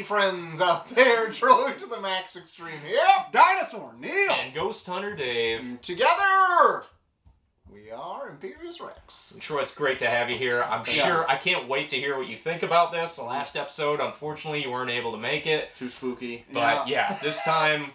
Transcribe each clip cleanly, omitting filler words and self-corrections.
Howdy, friends out there. Troy to the Max Extreme here. Dinosaur Neil. And Ghost Hunter Dave. Together, we are Imperius Rex. Troy, it's great to have you here. I'm sure I can't wait to hear what you think about this. The last episode, unfortunately, you weren't able to make it. Too spooky. But yeah, this time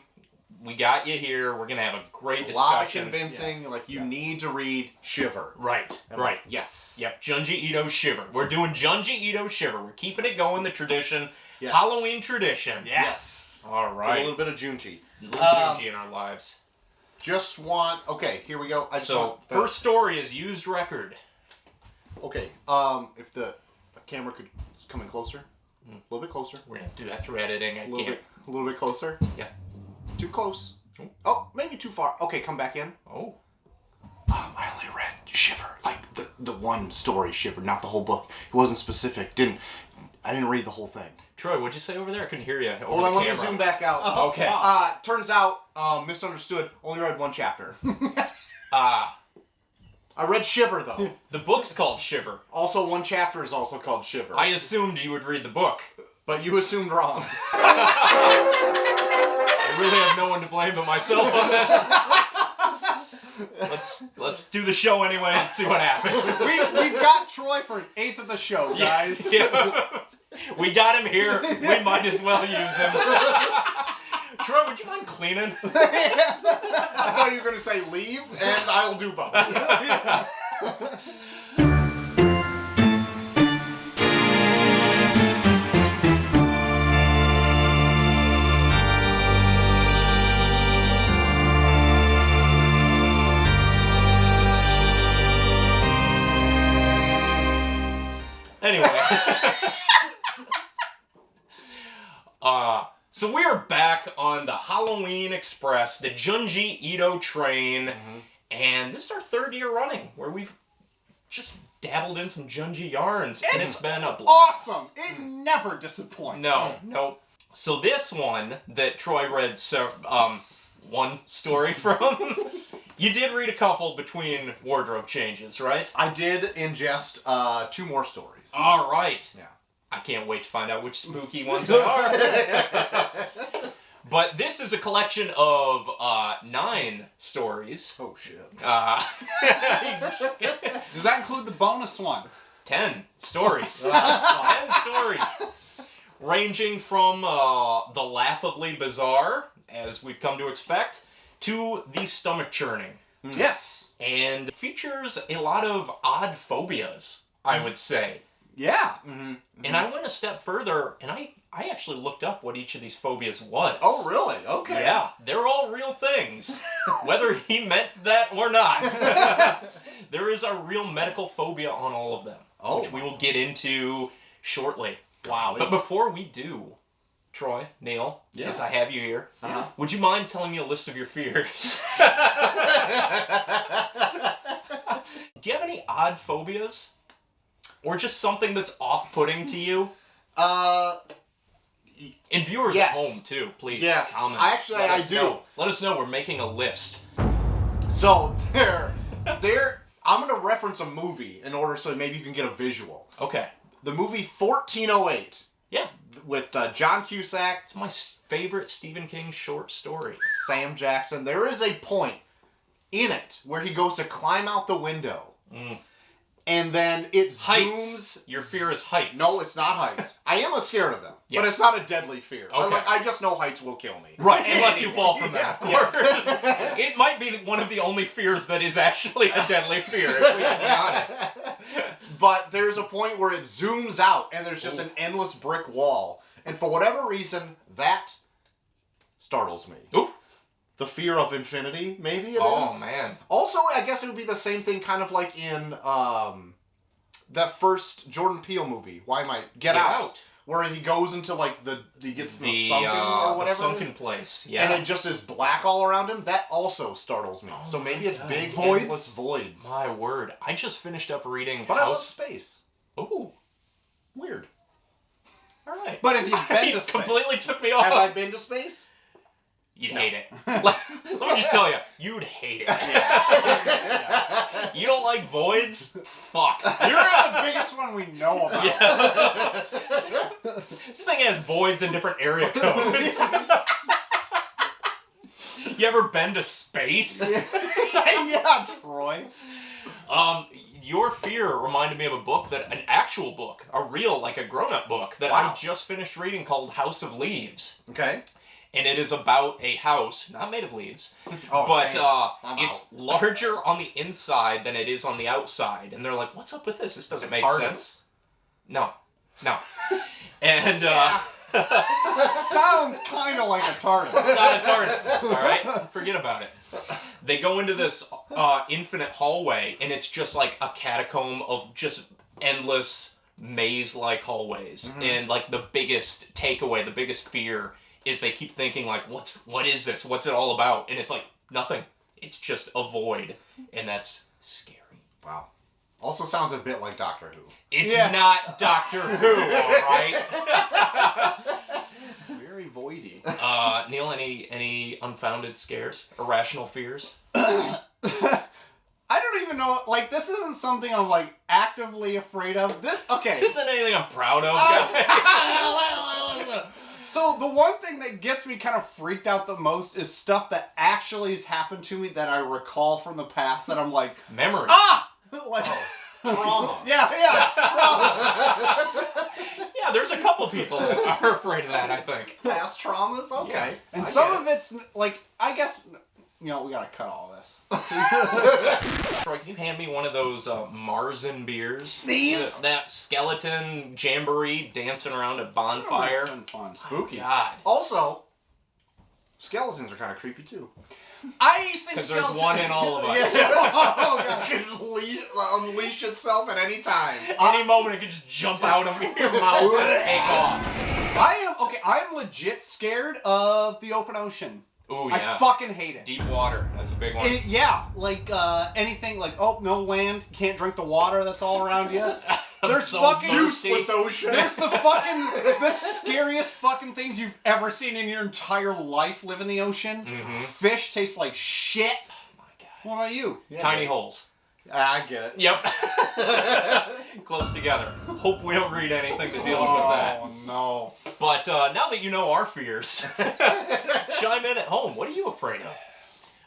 we got you here. We're going to have a great discussion. A lot of convincing. Yeah. Like, you need to read Shiver. Right, right. Yes. Yep, Junji-Ito Shiver. We're doing Junji-Ito Shiver. We're keeping it going, the tradition. Yes. Halloween tradition. Yes. All right. A little bit of Junji. A little Junji in our lives. Okay, here we go. First story is Used Record. Okay, if the camera could come in closer. A little bit closer. We're going to do that through editing. A little bit closer. Yeah. Too close. Oh, maybe too far. Okay, come back in. Oh. I only read Shiver, like the one story Shiver, not the whole book. It wasn't specific. I didn't read the whole thing. Troy, what'd you say over there? I couldn't hear you. Hold on, let me zoom back out. Oh, okay. Turns out, misunderstood. Only read one chapter. I read Shiver though. The book's called Shiver. Also, one chapter is also called Shiver. I assumed you would read the book. But you assumed wrong. I really have no one to blame but myself on this. Let's do the show anyway and see what happens. We've got Troy for an eighth of the show, guys. Yeah. We got him here. We might as well use him. Troy, would you mind cleaning? I thought you were going to say leave, and I'll do both. Anyway. So we are back on the Halloween Express, the Junji-Ito train, and this is our third year running, where we've just dabbled in some Junji yarns, and it's been a blast. Awesome! It never disappoints. No. So this one that Troy read one story from, you did read a couple between wardrobe changes, right? I did ingest 2 more stories. All right. Yeah. I can't wait to find out which spooky ones they are. But this is a collection of 9 stories. Oh, shit. Does that include the bonus one? 10 stories. 10 stories. Ranging from the laughably bizarre, as we've come to expect, to the stomach churning. Yes. And features a lot of odd phobias, I would say. Yeah. And I went a step further, and I actually looked up what each of these phobias was. Oh, really? Okay. Yeah, they're all real things, whether he meant that or not. There is a real medical phobia on all of them, which we will get into shortly. Wow. But before we do, Troy, Neil, since I have you here, would you mind telling me a list of your fears? Do you have any odd phobias? Or just something that's off-putting to you? And viewers at home, too, please comment. I do. Let us know. We're making a list. So, I'm going to reference a movie in order so maybe you can get a visual. Okay. The movie 1408. Yeah. With John Cusack. It's my favorite Stephen King short story. Sam Jackson. There is a point in it where he goes to climb out the window. And then it zooms. Heights. Your fear is heights. No, it's not heights. I am scared of them, but it's not a deadly fear. Okay. I just know heights will kill me. Right, unless you fall from that, of course. It might be one of the only fears that is actually a deadly fear, if we can be honest. But there's a point where it zooms out, and there's just an endless brick wall. And for whatever reason, that startles me. Ooh. The fear of infinity, maybe it is. Oh, man. Also, I guess it would be the same thing kind of like in that first Jordan Peele movie. Get Out. Where he goes into like he gets the sunken or whatever. The sunken place, yeah. And it just is black all around him. That also startles me. So maybe it's big endless voids. My word. I just finished up reading But I love space. Ooh. Weird. All right. But if you've been to space. Completely took me off. Have I been to space? You'd hate it. Let me just tell you, you'd hate it. You don't like voids? Fuck. You're the biggest one we know about. This thing has voids in different area codes. You ever been to space? Yeah, Troy. Your fear reminded me of a book an actual book, a real, like a grown-up book that I just finished reading called House of Leaves. Okay. And it is about a house, not made of leaves, but it's larger on the inside than it is on the outside. And they're like, what's up with this? This doesn't make sense. No. And, Sounds kind of like a TARDIS. It's not a TARDIS, alright? Forget about it. They go into this infinite hallway, and it's just like a catacomb of just endless maze-like hallways. Mm-hmm. And like the biggest takeaway, the biggest fear is they keep thinking like, what is this? What's it all about? And it's like, nothing. It's just a void. And that's scary. Wow. Also sounds a bit like Doctor Who. It's not Doctor Who, alright? Very voidy. Neil, any unfounded scares? Irrational fears? I don't even know, like, this isn't something I'm, like, actively afraid of. This isn't anything I'm proud of. So the one thing that gets me kind of freaked out the most is stuff that actually has happened to me that I recall from the past that I'm like... Memory. Like... Trauma. Yeah, trauma. Yeah, there's a couple people that are afraid of that, I think. Past traumas? Okay. Yeah. And some of it's, like, I guess... You know, we gotta cut all this. Troy, can you hand me one of those Marzen beers? These? That skeleton jamboree dancing around a bonfire. Fun. Spooky. Oh, God. Also, skeletons are kind of creepy too. I think because there's one in all of us. Yeah. Oh, God. It can unleash itself at any time. Any moment it could just jump out of your mouth and take off. I'm legit scared of the open ocean. Ooh, yeah. I fucking hate it. Deep water. That's a big one. Like anything like, oh, no land, you can't drink the water that's all around you. There's so fucking useless ocean. There's the scariest fucking things you've ever seen in your entire life live in the ocean. Mm-hmm. Fish taste like shit. Oh my God. What about you? Yeah, Tiny holes. I get it. Yep. Close together. Hope we don't read anything that deals with that. Oh, no. But now that you know our fears, chime in at home. What are you afraid of?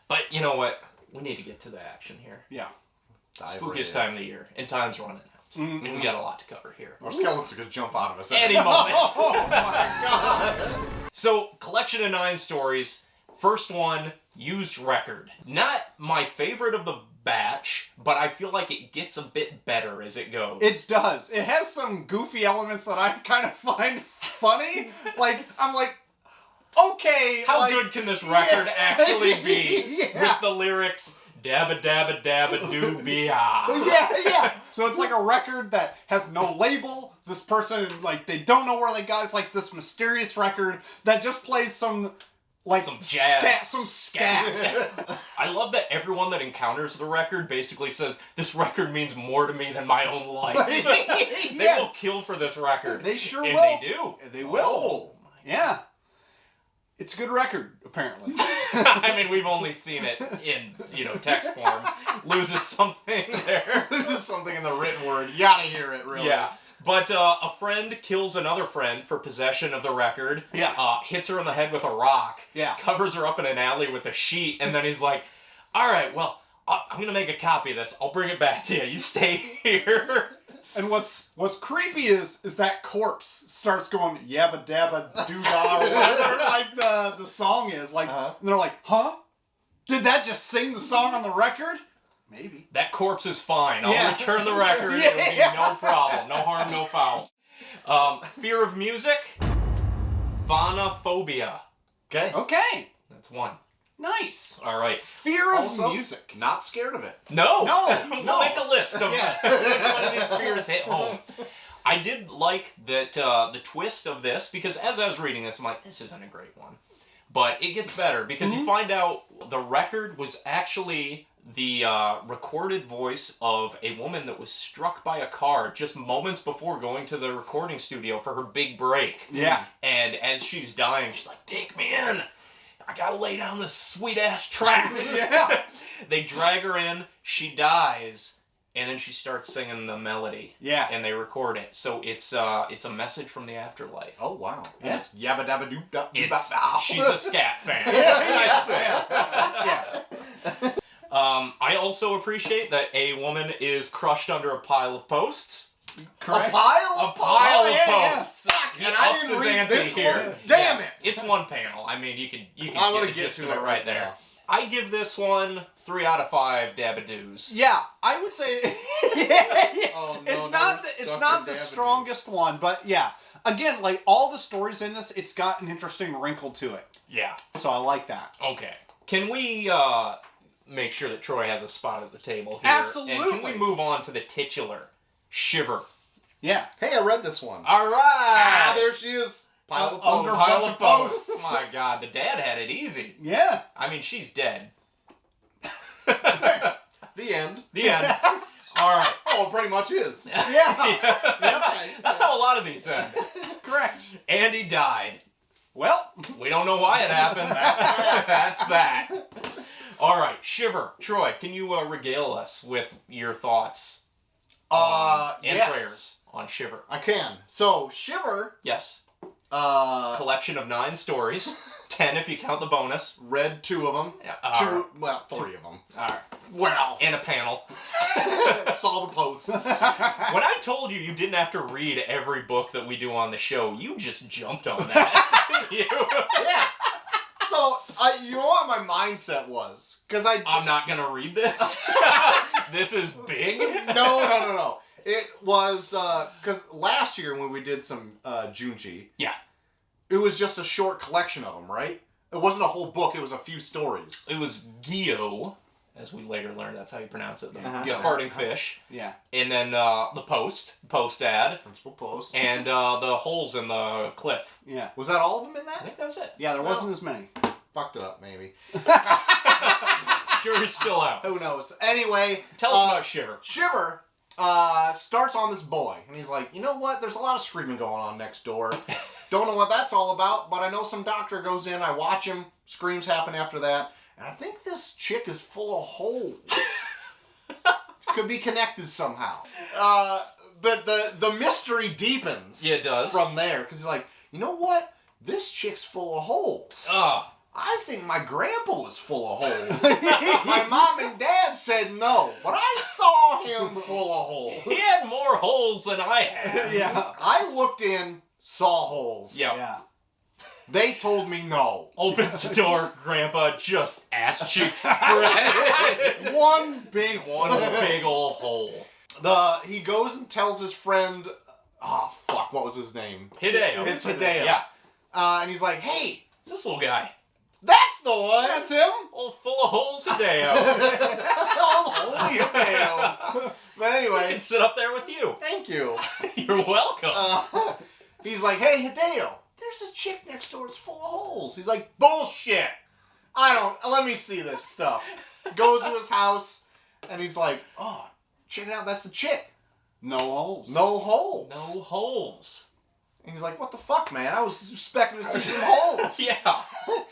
But you know what? We need to get to the action here. Yeah. Spookiest time of the year. And time's running out. I mean, we got a lot to cover here. Our skeletons are going to jump out of us Any moment. Oh my God. So, collection of 9 stories. First one, used record. Not my favorite of the batch, but I feel like it gets a bit better as it goes. It does. It has some goofy elements that I kind of find funny. Like, I'm like, okay. How like, good can this record actually be? Yeah. With the lyrics, dabba dabba dabba doo be Yeah. So it's like a record that has no label. This person, like, they don't know where they got it. It's like this mysterious record that just plays some... Like some jazz. Some scat. I love that everyone that encounters the record basically says, this record means more to me than my own life. They will kill for this record. They sure and will. They do. They will. Oh, yeah. It's a good record, apparently. I mean, we've only seen it in, text form. Loses something there. Loses something in the written word. You gotta hear it, really. Yeah. But a friend kills another friend for possession of the record. Yeah. Hits her in the head with a rock. Yeah. Covers her up in an alley with a sheet. And then he's like, all right, well, I'm going to make a copy of this. I'll bring it back to you. You stay here. And what's creepy is that corpse starts going yabba dabba doo-dah or whatever like the song is. Like, and they're like, huh? Did that just sing the song on the record? Maybe. That corpse is fine. I'll return the record. It'll be no problem. No harm, no foul. Fear of music. Phonophobia. Okay. That's one. Nice. All right. Fear of Also, music. Not scared of it. No. No. We'll make a list of which one of these fears hit home. I did like that the twist of this, because as I was reading this, I'm like, this isn't a great one. But it gets better, because you find out the record was actually the recorded voice of a woman that was struck by a car just moments before going to the recording studio for her big break. Yeah. And as she's dying, she's like, take me in. I gotta lay down this sweet-ass track. Yeah. They drag her in, she dies, and then she starts singing the melody. Yeah. And they record it. So it's a message from the afterlife. Oh, wow. And it's yabba dabba doo da. She's a scat fan. Yeah. I also appreciate that a woman is crushed under a pile of posts. Correct. A pile A of pile of yeah, posts. He And I ups didn't his read ante this here. one. Damn it. It's one panel. I mean, you can I'm get gonna the get gist to of it it right there. now. I give this one 3 out of 5 dabadoos. Yeah, I would say Oh, no, it's now not we're it's stuck not in the Dabbadoo. strongest one, but yeah. Again, like all the stories in this, it's got an interesting wrinkle to it. Yeah. So I like that. Okay. Can we make sure that Troy has a spot at the table here? Absolutely. And can we move on to the titular, Shiver? Yeah. Hey, I read this one. All right. Ah, there she is. Pile of Under posts. Pile bunch of of posts. posts. My God, the dad had it easy. Yeah. I mean, she's dead. The end. The end. All right. Oh, it pretty much is. Yeah. That's how a lot of these end. Correct. Andy died. Well, We don't know why it happened. That's that. All right, Shiver. Troy, can you regale us with your thoughts and yes. prayers on Shiver? I can. So, Shiver, Yes. Collection of 9 stories. 10 if you count the bonus. read 2 of them. Yeah, 3 of them. All right. Well, And a panel. saw the posts. When I told you didn't have to read every book that we do on the show, you just jumped on that. Yeah. So, you know what my mindset was? Because I'm not going to read this. This is big. No. It was, because last year when we did some Junji, Yeah. it was just a short collection of them, right? It wasn't a whole book, it was a few stories. It was Gyo, as we later learned that's how you pronounce it. The farting fish. yeah. And then the post ad. Principal post. And the holes in the cliff. Yeah. Was that all of them in I that? think that was it. Yeah, there wasn't as many. Fucked it up, maybe. Jury's still out. Who knows? Anyway. Tell us about Shiver. Shiver starts on this boy, and he's like, you know what? There's a lot of screaming going on next door. Don't know what that's all about, but I know some doctor goes in, I watch him, screams happen after that, and I think this chick is full of holes. Could be connected somehow. But the mystery deepens. Yeah, it does. From there, because he's like, you know what? This chick's full of holes. I think my grandpa was full of holes. My mom and dad said no, but I saw him full of holes. He had more holes than I had. Yeah. I looked in, saw holes. Yep. Yeah. They told me no. Opens the door, Grandpa just ass cheeks spread. One big One big old hole. He goes and tells his friend, oh fuck, what was his name? Hideo. It's Hideo. Yeah. And he's like, hey, It's this little guy. that's the one. That's him. Old full of holes Hideo. Holy Hideo. But I anyway, can sit up there with you. thank you. You're welcome. He's like, hey, Hideo, there's a chick next door that's full of holes. He's like, bullshit. Let me see this stuff. Goes to his house, and he's like, oh, check it out, that's the chick. No holes. No holes. No holes. And he's like, what the fuck, man? I was expecting to see some holes. Yeah.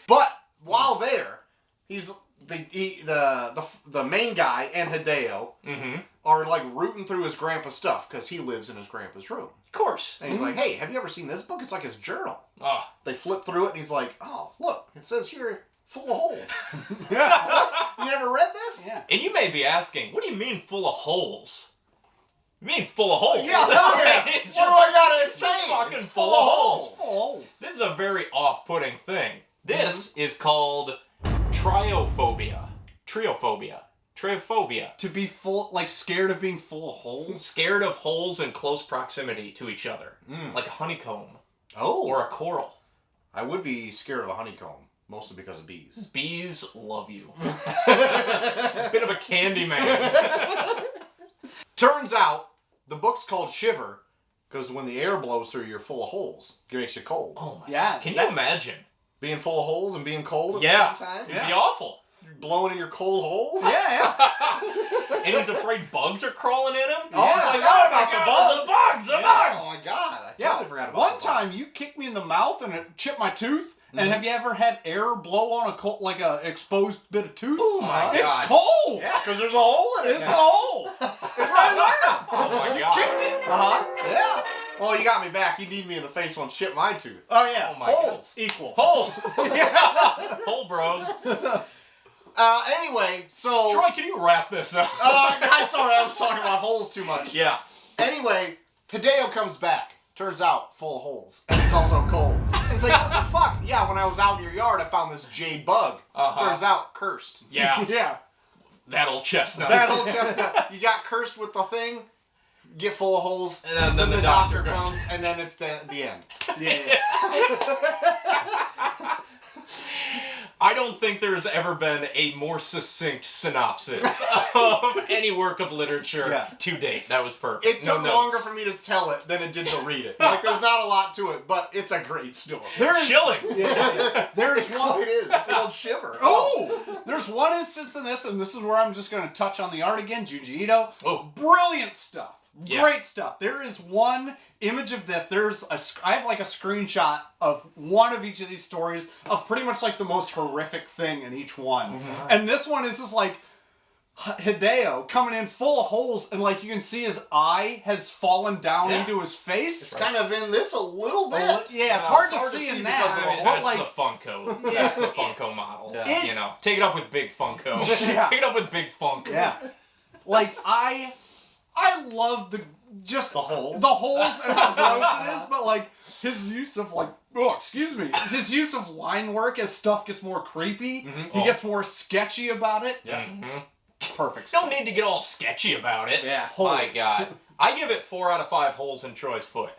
But while there, he's the main guy and Hideo are like rooting through his grandpa's stuff because he lives in his grandpa's room. Of course. And he's like, hey, have you ever seen this book? It's like his journal. Oh. They flip through it and he's like, oh, look, it says here full of holes. Yeah. You never read this? Yeah. And you may be asking, what do you mean full of holes? You mean full of holes? Yeah, okay. It's What do I gotta say? just fucking It's full of holes. Full of holes. This is a very off-putting thing. This is called triophobia. Triophobia. To be full, like scared of being full of holes. Scared of holes in close proximity to each other. Like a honeycomb. Oh. Or a coral. I would be scared of a honeycomb, mostly because of bees. Bees love you. A bit of a candy man. Turns out, the book's called Shiver, because when the air blows through, you're full of holes. It makes you cold. Oh my Yeah. God. Can you imagine? Being full of holes and being cold at Yeah. the same time? It'd be awful. Blowing in your cold holes? Yeah, yeah. And he's afraid bugs are crawling in him? Oh, He's I like, forgot oh my about the God, bugs. the bugs! Oh my god, I Yeah. totally forgot about One the time bugs. you kicked me in the mouth and it chipped my tooth. And have you ever had air blow on like a exposed bit of tooth? Oh my It's God. cold. Yeah, because there's a hole in it. It's a hole. It's Oh my god. Kicked it. Yeah. Well, you got me back. You need me in the face once, chip my tooth. Oh yeah. Oh my Holes equal. Hole. Hole bros. Anyway, so... Troy, can you wrap this up? I'm sorry, I was talking about holes too much. Yeah. Anyway, Hideo comes back. Turns out, full of holes. And he's also cold. And it's like, what the fuck? Yeah, when I was out in your yard, I found this jade bug. Turns out, cursed. Yeah. Yeah. That old chestnut. That old chestnut. You got cursed with the thing, get full of holes, And then the doctor goes- comes, and then it's the end. Yeah. I don't think there's ever been a more succinct synopsis of any work of literature to date. That was perfect. It took No longer notes. for me to tell it than it did to read it. Like, there's not a lot to it, but it's a great story. Chilling. There's one. It is. It's called Shiver. Oh! There's one instance in this, and this is where I'm just going to touch on the art again. Junji Ito. Oh. Brilliant stuff. Yeah. Great stuff. There is one image of this. I have like a screenshot of one of each of these stories of pretty much like the most horrific thing in each one. Mm-hmm. And this one is just like Hideo coming in full of holes, and like you can see his eye has fallen down into his face. It's kind of in this a little bit. Yeah, it's hard to see in that. because of the That's hole. But like, the Funko. That's the Funko model. Yeah. You know, take it up with Big Funko. Yeah. Take it up with Big Funk. yeah, like I love the holes and how gross it is, but like his use of his use of line work as stuff gets more creepy. He gets more sketchy about it. Yeah. Mm-hmm. Perfect. Don't need to get all sketchy about it. Yeah, My holes. God. I give it 4 out of 5 holes in Troy's foot.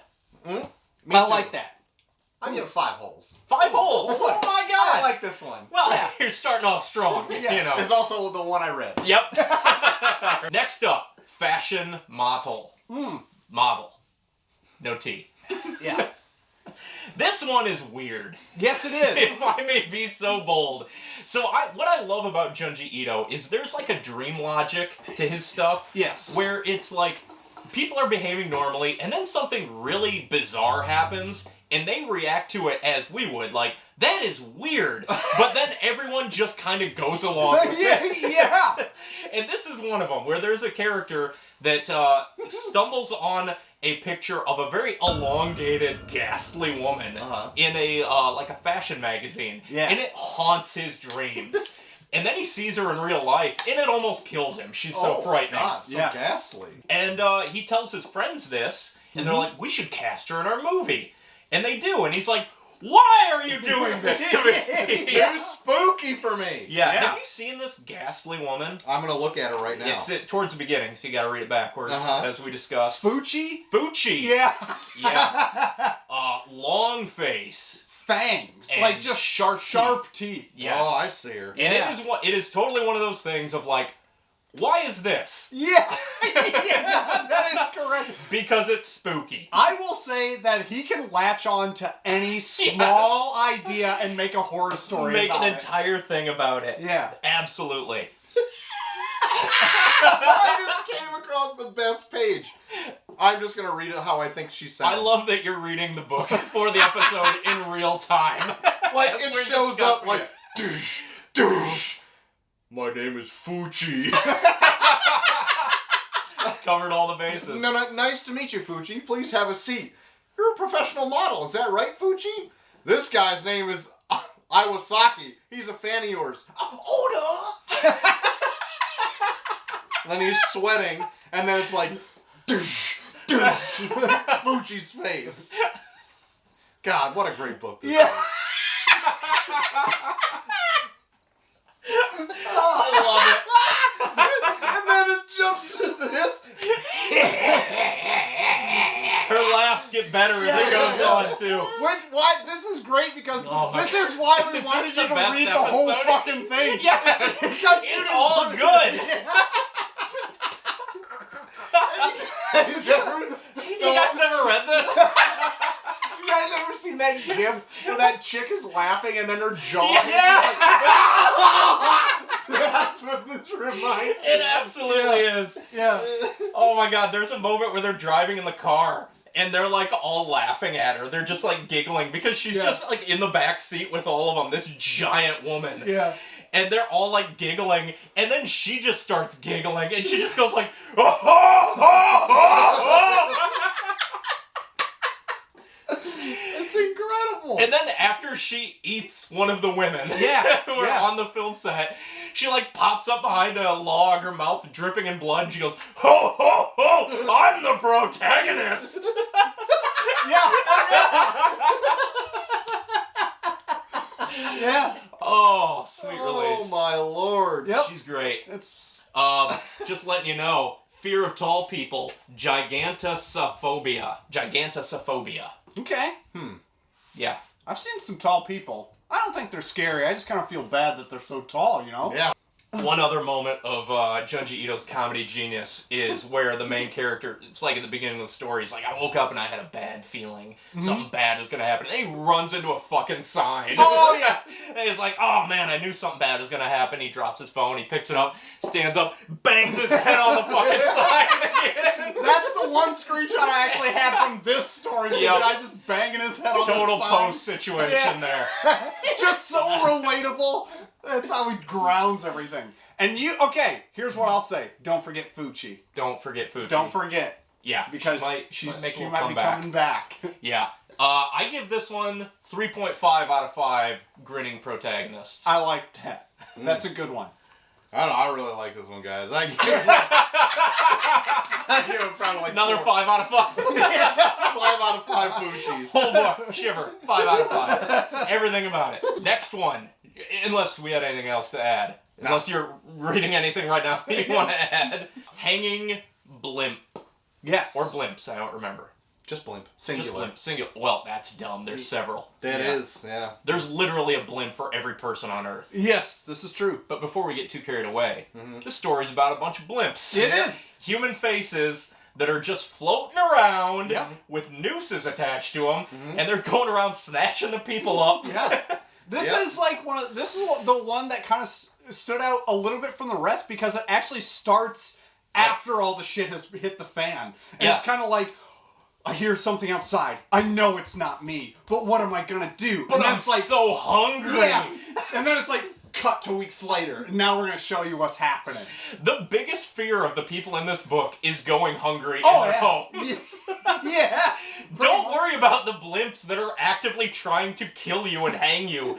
Me I too. like that. I give it 5 holes. 5 holes. Look, Oh my God. I like this one. Well, you're starting off strong. You know. It's also the one I read. Yep. Next up, fashion model. Model. No T. Yeah. This one is weird. Yes, it is. If I may be so bold. So what I love about Junji Ito is there's like a dream logic to his stuff. Yes. Where it's like people are behaving normally and then something really bizarre happens and they react to it as we would. Like, that is weird. But then everyone just kind of goes along with it. Yeah. And this is one of them, where there's a character that stumbles on a picture of a very elongated, ghastly woman in a like a fashion magazine. Yeah. And it haunts his dreams. And then he sees her in real life, and it almost kills him. She's so frightening. God, so Yes. ghastly. And he tells his friends this, and they're like, we should cast her in our movie. And they do, and he's like, why are you doing this to me? Too spooky for me. Yeah. Have you seen this ghastly woman? I'm gonna look at it right now. It's towards the beginning, so you gotta read it backwards, as we discussed. Fuchi? Fuchi. Yeah. Yeah. Long face. Fangs. And like just sharp teeth. Yes. Oh, I see her. And Yeah. it is totally one of those things of like, why is this? Yeah. Yeah, that is correct. Because it's spooky. I will say that he can latch on to any small idea and make a horror story Make about an it. entire thing about it. Yeah. Absolutely. I just came across the best page. I'm just gonna read it how I think she sounds. I love that you're reading the book for the episode in real time. like As it we're shows up discussing like it. douche, douche. My name is Fuchi. Covered all the bases. No, nice to meet you, Fuchi. Please have a seat. You're a professional model, is that right, Fuchi? This guy's name is Iwasaki. He's a fan of yours. Oda! Then he's sweating, and then it's like, douche, douche. Fuchi's face. God, what a great book this is. I love it. And then it jumps to this. Her laughs get better as it goes on, too. Why? This is great because Oh my this is why we Is wanted this you the to best read the whole episode? fucking thing. Yeah. Because you It's didn't all put it- good. You guys ever read this? You guys ever seen that gif where that chick is laughing and then her jaw? That's what this reminds me. It absolutely is. Yeah. Oh my God, there's a moment where they're driving in the car and they're like all laughing at her. They're just like giggling because she's just like in the back seat with all of them, this giant woman. Yeah. And they're all like giggling, and then she just starts giggling, and she just goes like, oh, oh, oh, oh, oh. It's incredible. And then after she eats one of the women Yeah, who are yeah. on the film set, she like pops up behind a log, her mouth dripping in blood, and she goes, ho, ho, ho, I'm the protagonist. Yeah. Yeah. Oh, sweet release. Oh my lord. Yep. She's great. It's Just letting you know, fear of tall people, gigantosophobia. Gigantosophobia. okay. Yeah. I've seen some tall people. I don't think they're scary. I just kind of feel bad that they're so tall, you know? Yeah. One other moment of Junji Ito's comedy genius is where the main character, it's like at the beginning of the story, he's like, I woke up and I had a bad feeling. Something bad was going to happen. And he runs into a fucking sign. Oh, yeah. And he's like, oh man, I knew something bad was going to happen. He drops his phone, he picks it up, stands up, bangs his head on the fucking sign again. That's the one screenshot I actually had from this story. The Yep. guy just banging his head on the Total sign. post situation there. Just so relatable. That's how he grounds everything. And okay, here's what I'll say. Don't forget Fuchi. Don't forget Fuchi. Don't forget. Yeah, Because she she make a little might be comeback. coming back. Yeah. I give this one 3.5 out of 5 grinning protagonists. I like that. That's a good one. I don't know, I really like this one, guys. I give it probably like Another 4. 5 out of 5. 5 out of 5 Fuchis. Whole book, Shiver, 5 out of 5. Everything about it. Next one, unless we had anything else to add. Unless you're reading anything right now that you want to add. Hanging Blimp. Yes. Or Blimps, I don't remember. Just Blimp. Just Singular. Blimp, singular. Well, that's dumb. There's several. That Yeah. is, yeah. There's literally a blimp for every person on Earth. Yes, this is true. But before we get too carried away, this story's about a bunch of blimps. It is. Human faces that are just floating around Yep. with nooses attached to them, and they're going around snatching the people up. Yeah. This Yep. is like the one that kind of stood out a little bit from the rest because it actually starts after all the shit has hit the fan. And Yeah. it's kind of like, I hear something outside. I know it's not me, but what am I gonna do? But and then I'm it's like, so hungry. yeah. And then it's like, cut to weeks later, and now we're gonna show you what's happening. The biggest fear of the people in this book is going hungry Oh, in their yeah. homes. Yeah. Don't worry about the blimps that are actively trying to kill you and hang you.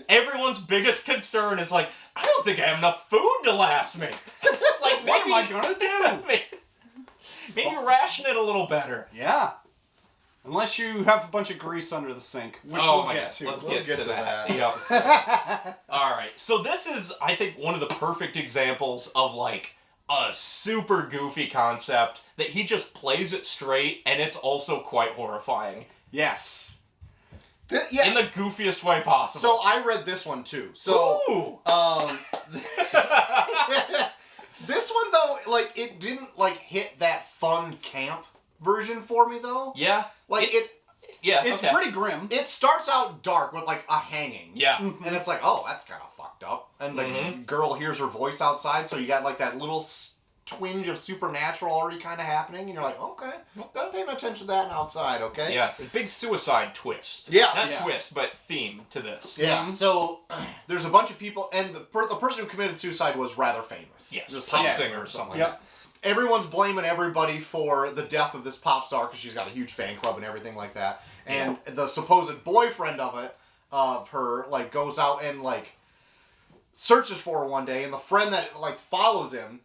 Everyone's biggest concern is like, I don't think I have enough food to last me. It's like, What am maybe, I gonna do? maybe ration it a little better. Yeah. Unless you have a bunch of grease under the sink, which Oh we'll my get God. to. Let's We'll get to that. that. Yep. All right. So this is, I think, one of the perfect examples of like a super goofy concept that he just plays it straight, and it's also quite horrifying Yes. Yeah. in the goofiest way possible. So I read this one too. So Ooh. this one though, like it didn't like hit that fun camp version for me though. Yeah. Like it's It's okay. pretty grim. it starts out dark with like a hanging. Yeah. And it's like, oh, that's kind of fucked up. And the girl hears her voice outside, so you got like that little twinge of supernatural already kind of happening, and you're like, okay, I'm paying attention to that outside, okay? Yeah. A big suicide twist. Yeah. Not Yeah. twist, but theme to this. Yeah, so there's a bunch of people, and the person who committed suicide was rather famous. Yes. Just Pop some singer or something like Yep. that. Everyone's blaming everybody for the death of this pop star because she's got a huge fan club and everything like that. And the supposed boyfriend of her, like, goes out and, like, searches for her one day, and the friend that, like, follows him,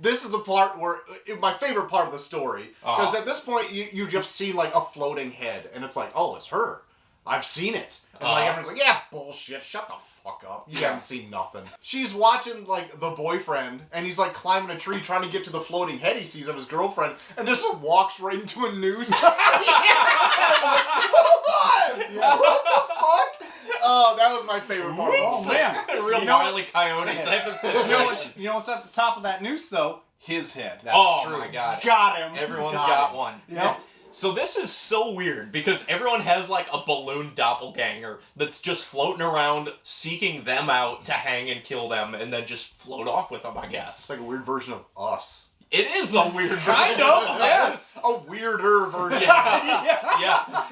this is the part where, my favorite part of the story, because at this point, you just see, like, a floating head, and it's like, oh, it's her. I've seen it. And, like, everyone's like, yeah, bullshit, shut the fuck up. You haven't seen nothing. She's watching, like, the boyfriend, and he's, like, climbing a tree trying to get to the floating head he sees of his girlfriend, and just walks right into a noose. And I'm like, hold on! Yeah. What the fuck? Oh, that was my favorite part. Oh, man. A real You know Wile E. Coyote type of situation. You know what's at the top of that noose, though? His head. That's Oh true. my god. Got him. Everyone's Got got him. one. Yep. So this is so weird because everyone has like a balloon doppelganger that's just floating around seeking them out to hang and kill them and then just float off with them, I guess. It's like a weird version of us. It is a weird Kind version of, us. yes. A weirder version. Yeah. Yeah.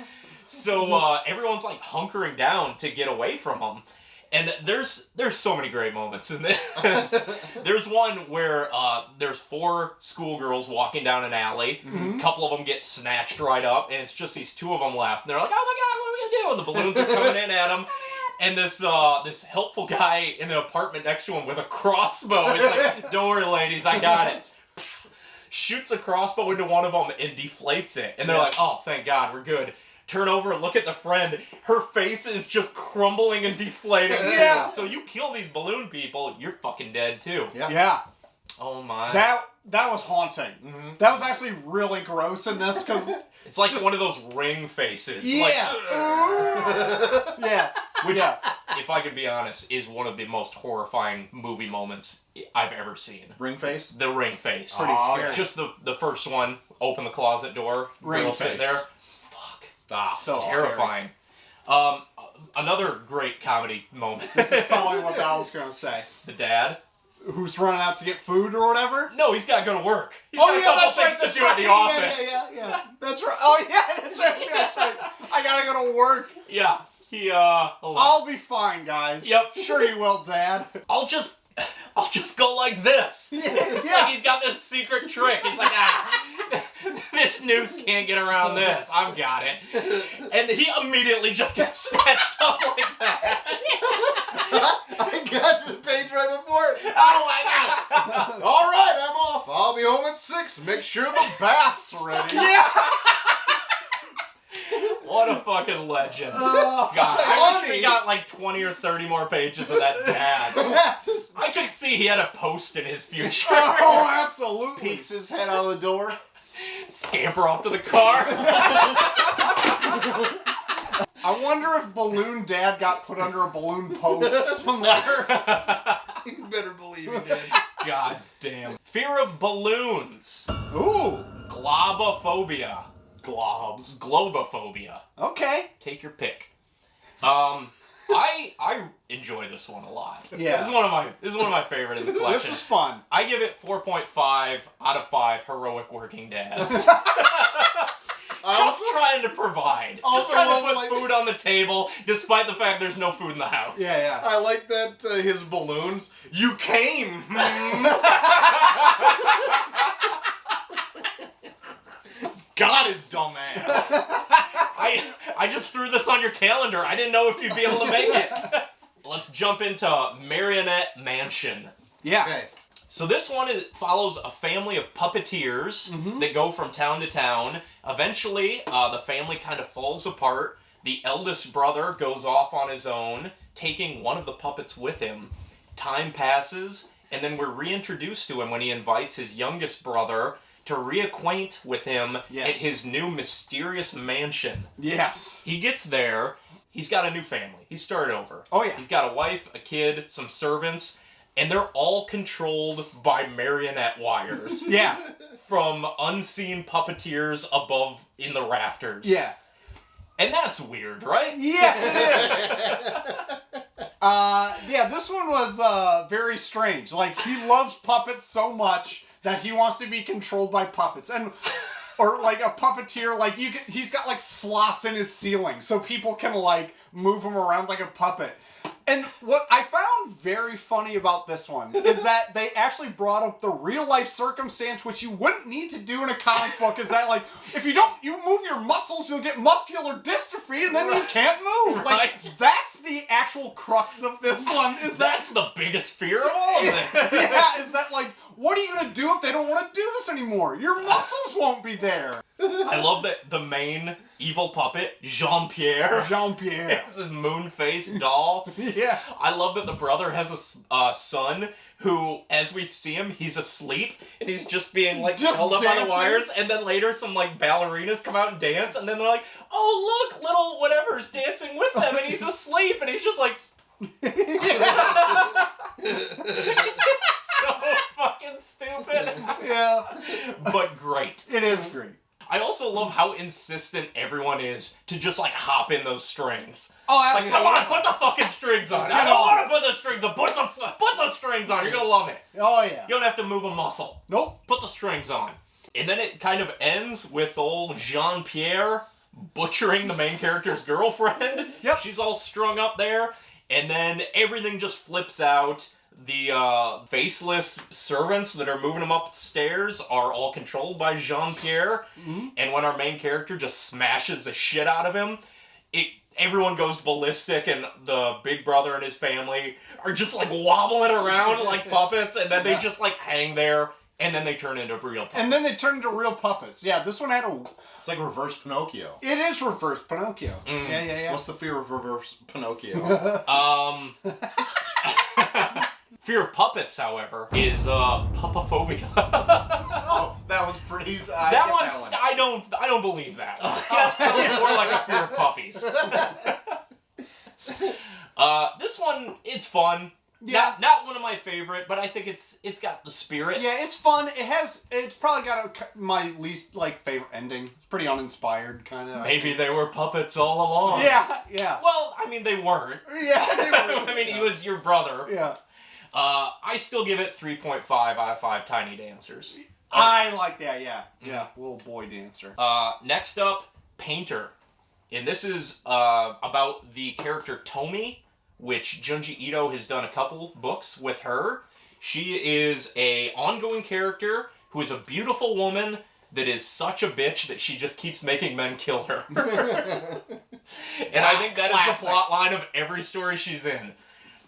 So everyone's like hunkering down to get away from them. And there's so many great moments in this. There's one where there's 4 schoolgirls walking down an alley. Mm-hmm. A couple of them get snatched right up, and it's just these 2 of them left. And they're like, "Oh my god, what are we gonna do?" And the balloons are coming in at them. And this helpful guy in the apartment next to him with a crossbow is like, "Don't worry, ladies, I got it." Shoots a crossbow into one of them and deflates it. And they're like, "Oh, thank God, we're good." Turn over and look at the friend. Her face is just crumbling and deflating. Yeah. So you kill these balloon people, you're fucking dead too. Yeah. Oh my. That was haunting. Mm-hmm. That was actually really gross in this because it's like one of those ring faces. Yeah. Yeah. Which, if I can be honest, is one of the most horrifying movie moments I've ever seen. Ring face? The ring face. Pretty scary. Just the first one. Open the closet door. Ring girl face. sit there. So Terrifying. Another great comedy moment. This is probably what I was going to say. The dad. Who's running out to get food or whatever? No, he's got to go to work. He's got a couple things to do at the office. Yeah. That's right. Oh, yeah, that's right. I got to go to work. Yeah. I'll be fine, guys. Yep. Sure you will, Dad. I'll just go like this. It's like he's got this secret trick. He's like, this noose can't get around this. I've got it. And he immediately just gets snatched up like that. I got the page right before it. Oh my God. All right, I'm off. I'll be home at 6. Make sure the bath's ready. Yeah. What a fucking legend. Oh, God, I wish we got like 20 or 30 more pages of that dad. I could see he had a post in his future. Oh, absolutely. Peeks his head out of the door. Scamper off to the car. I wonder if Balloon Dad got put under a balloon post somewhere. You better believe he did. God damn. Fear of balloons. Ooh. Globophobia. Globs. Globophobia. Okay. Take your pick. I enjoy this one a lot. Yeah. This is one of my favorite in the collection. This was fun. I give it 4.5 out of 5 heroic working dads. Just trying to provide. Just trying to put food on the table, despite the fact there's no food in the house. Yeah. I like that his balloons. You came. God, his dumb ass. I just threw this on your calendar. I didn't know if you'd be able to make it. Let's jump into Marionette Mansion. Yeah. Okay. So this one follows a family of puppeteers that go from town to town. Eventually, the family kind of falls apart. The eldest brother goes off on his own, taking one of the puppets with him. Time passes, and then we're reintroduced to him when he invites his youngest brother to reacquaint with him at his new mysterious mansion. Yes. He gets there. He's got a new family. He started over. Oh, yeah. He's got a wife, a kid, some servants, and they're all controlled by marionette wires. Yeah. From unseen puppeteers above in the rafters. Yeah. And that's weird, right? Yes, it is. Yeah, this one was very strange. Like, he loves puppets so much that he wants to be controlled by puppets. Or like a puppeteer, like he's got like slots in his ceiling so people can like move him around like a puppet. And what I found very funny about this one is that they actually brought up the real life circumstance, which you wouldn't need to do in a comic book, is that like, if you move your muscles, you'll get muscular dystrophy and then you can't move. Right. Like, that's the actual crux of this one, is That's the biggest fear of all of it. yeah, is that like, what are you going to do if they don't want to do this anymore? Your muscles won't be there. I love that the main evil puppet, Jean-Pierre. Jean-Pierre. It's a moon-faced doll. Yeah. I love that the brother has a son who, as we see him, he's asleep and he's just being like held up by the wires. And then later some like ballerinas come out and dance, and then they're like, "Oh look, little whatever's dancing with them," and he's asleep, and he's just like. So fucking stupid. Yeah. But great. It is great. I also love how insistent everyone is to just like hop in those strings. Oh, Like, absolutely. come on, put the fucking strings on. I don't want to put the strings on. Put the strings on. You're gonna love it. Oh, yeah. You don't have to move a muscle. Nope. Put the strings on. And then it kind of ends with old Jean-Pierre butchering the main character's girlfriend. Yep. She's all strung up there. And then everything just flips out. The faceless servants that are moving him upstairs are all controlled by Jean-Pierre. Mm-hmm. And when our main character just smashes the shit out of him, everyone goes ballistic, and the big brother and his family are just like wobbling around like puppets, and then they just like hang there, and then they turn into real puppets. And then they turn into real puppets. Yeah, this one had a... It's like reverse Pinocchio. It is reverse Pinocchio. Yeah. What's the fear of reverse Pinocchio? Fear of puppets, however, is puppophobia. Oh, that one's pretty... That one. I don't believe that. That sounds more like a fear of puppies. This one, it's fun. Yeah. Not one of my favorite, but I think it's got the spirit. Yeah, it's fun. It's probably got my least favorite ending. It's pretty uninspired, kind of. Maybe they were puppets all along. Yeah. Well, I mean, they weren't. Yeah, they were. I mean, he was your brother. Yeah. I still give it 3.5 out of 5 tiny dancers. I like that, yeah. Yeah, little boy dancer. Next up, Painter. And this is about the character Tomi, which Junji Ito has done a couple books with her. She is a ongoing character who is a beautiful woman that is such a bitch that she just keeps making men kill her. And I think that is the plot line of every story she's in.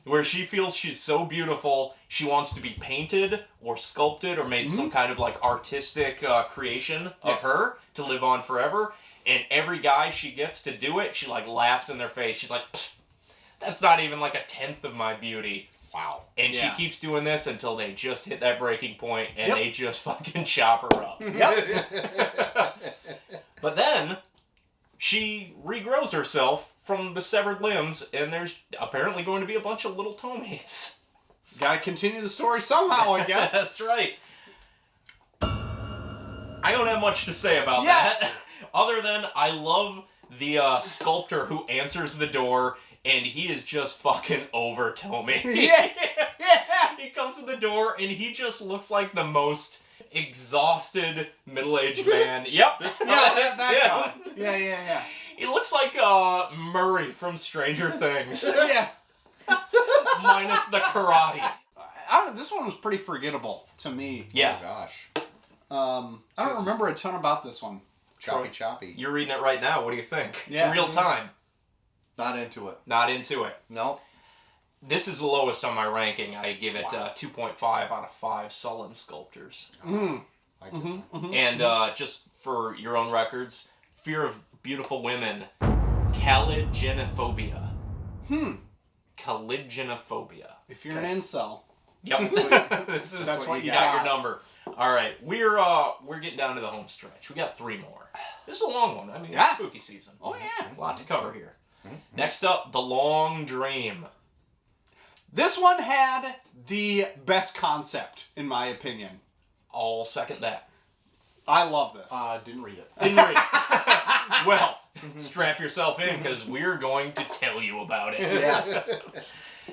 Where she feels she's so beautiful, she wants to be painted or sculpted or made some kind of artistic creation of her to live on forever. And every guy she gets to do it, she laughs in their face. She's like, that's not even a tenth of my beauty. Wow. And she keeps doing this until they just hit that breaking point and they just fucking chop her up. Yep. But then she regrows herself from the severed limbs, and there's apparently going to be a bunch of little Tomies. Gotta continue the story somehow, I guess. That's right. I don't have much to say about that, other than I love the sculptor who answers the door, and he is just fucking over Tomy. Yeah. He comes to the door, and he just looks like the most exhausted middle-aged man. Yep. That's him. guy. Yeah. He looks like Murray from Stranger Things. Yeah. Minus the karate. This one was pretty forgettable to me. Yeah. Oh, gosh. I don't remember a ton about this one. Choppy. You're reading it right now. What do you think? Yeah. Real time. Not into it. Not into it. No. This is the lowest on my ranking. I give it 2.5 out of 5 sullen sculptors. I get And just for your own records, fear of beautiful women, caliginophobia. Caliginophobia. If you're an incel. Yep. That's what you you got got. your number. All right, we're getting down to the home stretch. We got 3 more. This is a long one. I mean, it's spooky season. Oh yeah. A lot to cover here. Next up, The Long Dream. This one had the best concept, in my opinion. I'll second that. I love this. Didn't read it. Didn't read it. Well, strap yourself in because we're going to tell you about it. Yes.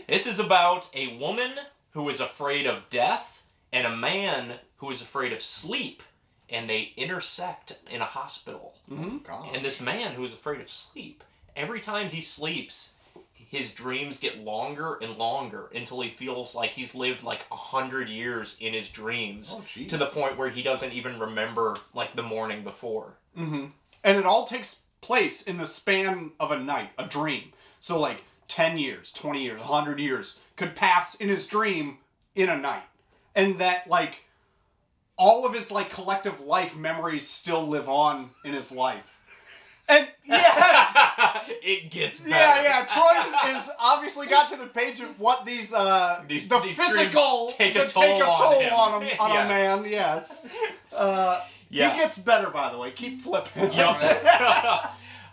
This is about a woman who is afraid of death and a man who is afraid of sleep, and they intersect in a hospital. God. And this man who is afraid of sleep, every time he sleeps, his dreams get longer and longer until he feels like he's lived 100 years in his dreams. Oh, jeez. To the point where he doesn't even remember the morning before. And it all takes place in the span of a night, a dream. So 10 years, 20 years, 100 years could pass in his dream in a night. And that all of his collective life memories still live on in his life. And it gets better. Yeah. Troy is obviously got to the page of what these physical take a toll on Yes. a man. Yes. He gets better, by the way. Keep flipping. Yep.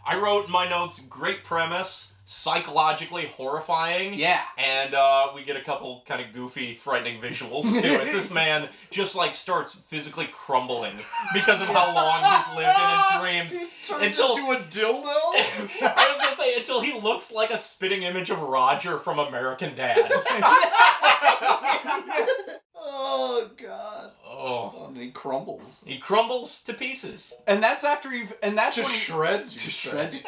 I wrote in my notes, great premise, psychologically horrifying. Yeah. And we get a couple kind of goofy, frightening visuals too. As this man just starts physically crumbling because of how long he's lived in his dreams. Until into a dildo? I was gonna say until he looks like a spitting image of Roger from American Dad. Oh, God. Oh. And he crumbles. He crumbles to pieces. And that's after you've... And that's To when he... shreds, To you shreds. said.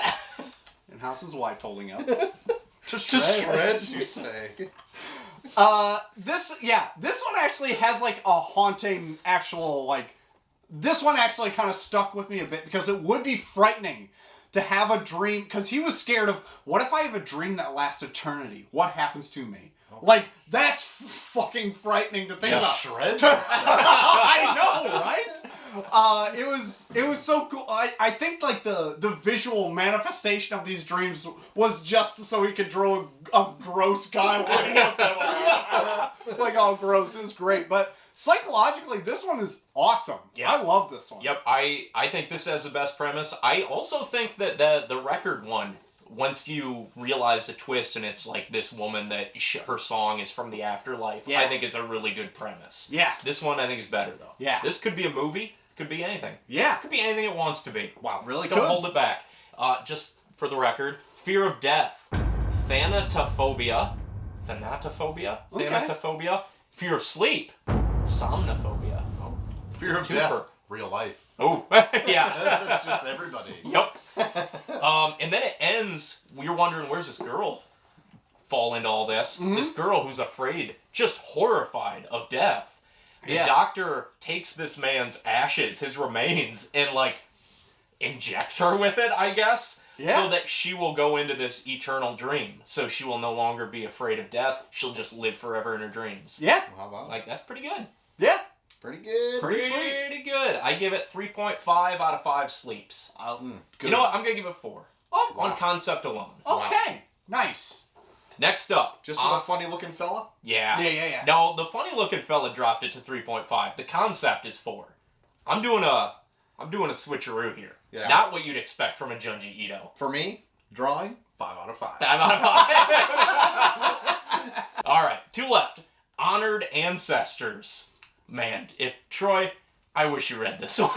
And how's his wife holding up? To shreds, you say. This one actually has like a haunting actual like. This one actually kind of stuck with me a bit because it would be frightening to have a dream, because he was scared of, what if I have a dream that lasts eternity? What happens to me? Like, that's fucking frightening to think about. Shreds? I know, right? It was so cool. I think like the visual manifestation of these dreams was just so he could draw a gross guy like all gross. It was great, but psychologically, this one is awesome. Yeah. I love this one. Yep, I think this has the best premise. I also think that the record one, once you realize the twist and it's like this woman that her song is from the afterlife, I think is a really good premise. Yeah. This one I think is better though. Yeah. This could be a movie. Could be anything. Yeah. Could be anything it wants to be. Wow, really Don't hold it back. Just for the record, fear of death, thanatophobia, thanatophobia, fear of sleep, somnophobia. Oh. Fear of death, real life. Oh, yeah. That's just everybody. Yep. And then it ends, you're wondering, where's this girl fall into all this? Mm-hmm. This girl who's afraid, just horrified of death. The doctor takes this man's ashes, his remains, and like injects her with it, I guess. Yeah. So that she will go into this eternal dream. So she will no longer be afraid of death. She'll just live forever in her dreams. Yeah. How about? Like, that's pretty good. Yeah. Pretty good. Pretty good. I give it 3.5 out of 5 sleeps. Good. You know what? I'm going to give it 4. Oh, wow. On concept alone. Okay. Wow. Nice. Next up. Just with a funny looking fella? Yeah. Yeah. No, the funny looking fella dropped it to 3.5. The concept is 4. I'm doing a switcheroo here. Yeah. Not what you'd expect from a Junji Ito. For me, drawing, 5 out of 5. 5 out of 5. All right, 2 left. Honored Ancestors. Man, Troy, I wish you read this one.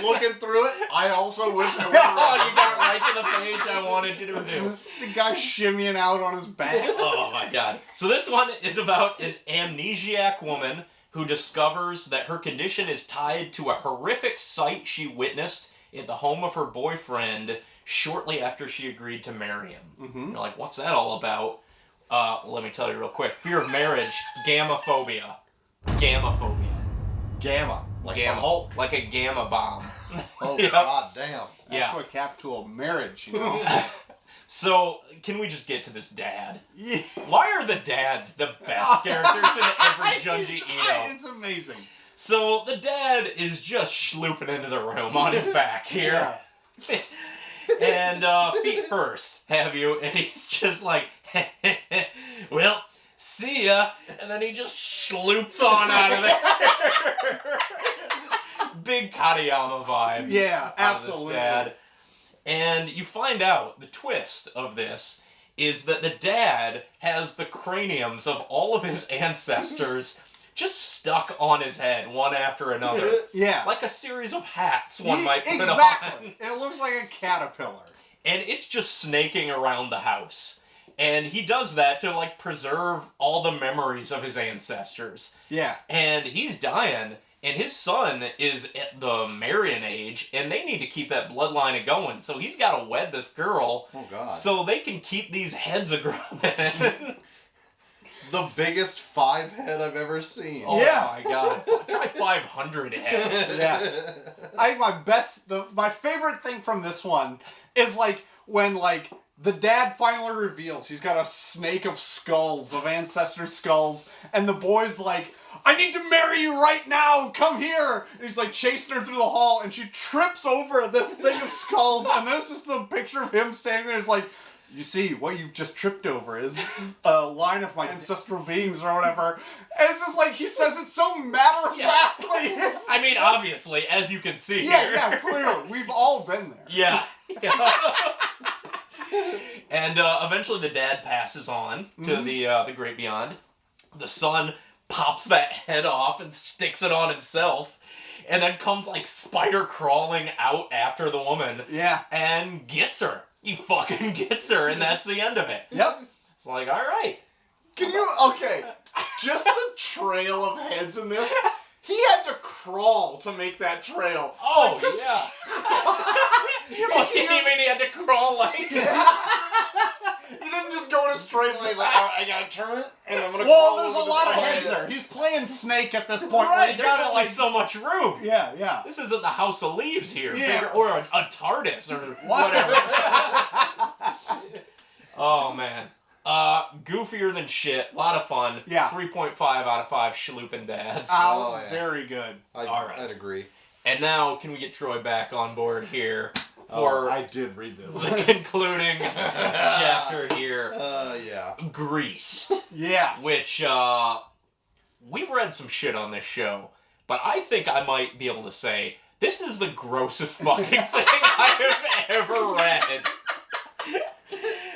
Looking through it, I also wish I would have read it. You got right to the page I wanted you to do. The guy shimmying out on his back. Oh my god. So this one is about an amnesiac woman who discovers that her condition is tied to a horrific sight she witnessed at the home of her boyfriend shortly after she agreed to marry him. Mm-hmm. You're like, what's that all about? Let me tell you real quick. Fear of marriage, gammaphobia. Gammaphobia. Gamma. Like gamma. The Hulk. Like a gamma bomb. Oh, yep. God damn. That's what cap to a marriage, you know? So, can we just get to this dad? Yeah. Why are the dads the best characters in every Junji Ito? It's amazing. So, the dad is just schlooping into the room on his back here. Yeah. And feet first, have you? And he's just like, well, see ya. And then he just schloops on out of there. Big Katayama vibes. Yeah, absolutely. This dad. And you find out the twist of this is that the dad has the craniums of all of his ancestors just stuck on his head, one after another. Yeah. Like a series of hats one might put on. Exactly. It looks like a caterpillar. And it's just snaking around the house. And he does that to, like, preserve all the memories of his ancestors. Yeah. And he's dying, and his son is at the Marion age, and they need to keep that bloodline going. So he's got to wed this girl. Oh, God. So they can keep these heads a-growing. The biggest 5 head I've ever seen. Oh, my God. Try 500 head. Yeah. My favorite thing from this one is, like, when, like, the dad finally reveals he's got a snake of skulls, of ancestor skulls, and the boy's like, I need to marry you right now, come here! And he's like chasing her through the hall, and she trips over this thing of skulls, and there's just the picture of him standing there. It's like, you see, what you've just tripped over is a line of my ancestral beings or whatever. And it's just like, he says it so matter-of-factly. Yeah. I mean, obviously, as you can see. Yeah, clearly. We've all been there. Yeah. And eventually the dad passes on to the great beyond. The son pops that head off and sticks it on himself. And then comes like spider crawling out after the woman. Yeah. And gets her. He fucking gets her, and that's the end of it. Yep. It's like, all right. Okay, just the trail of heads in this, he had to crawl to make that trail. Oh, yeah. You mean he had to crawl like... He didn't just go in a straight break legs. Like, all right, I gotta turn, and I'm gonna. Well, crawl there's a over lot of this heads leg. there. He's playing Snake at this point. Right, Right, there's only so much room. Yeah. This isn't the House of Leaves here. Yeah. Or a TARDIS or whatever. Oh, man. Goofier than shit. A lot of fun. Yeah. 3.5 out of 5 schloopin' dads. Oh, yeah. very good. All right. I'd agree. And now, can we get Troy back on board here for I did read this. the concluding chapter here? Yeah. Grease. Yes. Which, we've read some shit on this show, but I think I might be able to say this is the grossest fucking thing I have ever read.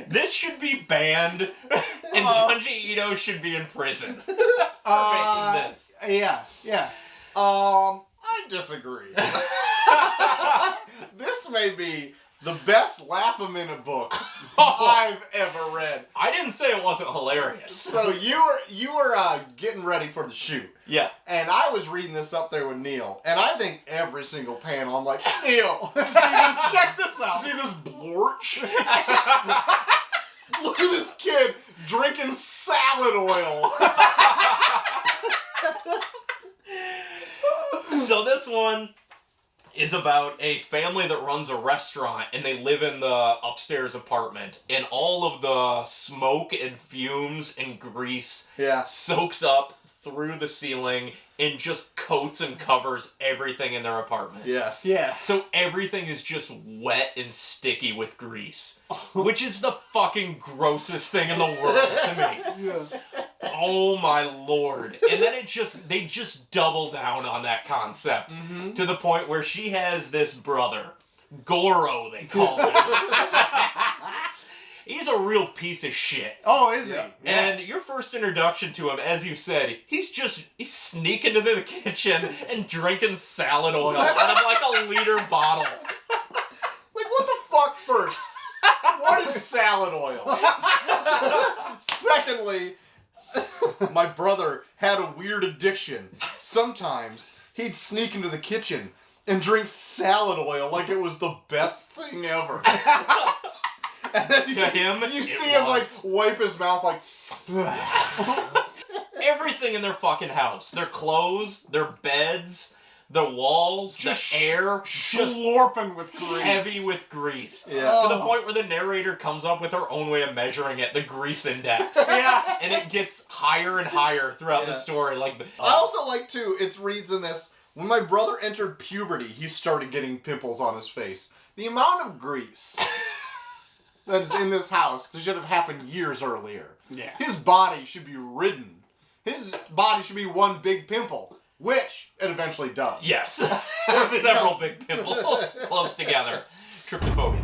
This should be banned, and Junji Ito should be in prison for making this. Yeah. I disagree. This may be the best laugh-a-minute book I've ever read. I didn't say it wasn't hilarious. So you were getting ready for the shoot. Yeah. And I was reading this up there with Neil, and I think every single panel, I'm like, Neil, you see this? Check this out. See this blorch? Look at this kid drinking salad oil. So this one is about a family that runs a restaurant, and they live in the upstairs apartment, and all of the smoke and fumes and grease soaks up through the ceiling and just coats and covers everything in their apartment. Yes. Yeah. So everything is just wet and sticky with grease, which is the fucking grossest thing in the world to me. Yeah. Oh my lord. And then they just double down on that concept to the point where she has this brother, Goro they call him. He's a real piece of shit. Oh, is he? Yeah. And your first introduction to him, as you said, he's sneaking into the kitchen and drinking salad oil out of like a liter bottle. Like, what the fuck first? What is salad oil? Secondly, my brother had a weird addiction. Sometimes he'd sneak into the kitchen and drink salad oil like it was the best thing ever. And then you see him like wipe his mouth like everything in their fucking house. Their clothes, their beds, the walls, just the air, just slurping with grease. heavy with grease. Yeah. To the point where the narrator comes up with her own way of measuring it, the grease index. Yeah. And it gets higher and higher throughout the story. Like I also like too, it reads in this, when my brother entered puberty, he started getting pimples on his face. The amount of grease that is in this house that should have happened years earlier. Yeah. His body should be ridden. His body should be one big pimple, which it eventually does. Yes. Or several big pimples close together. Tryptophobia.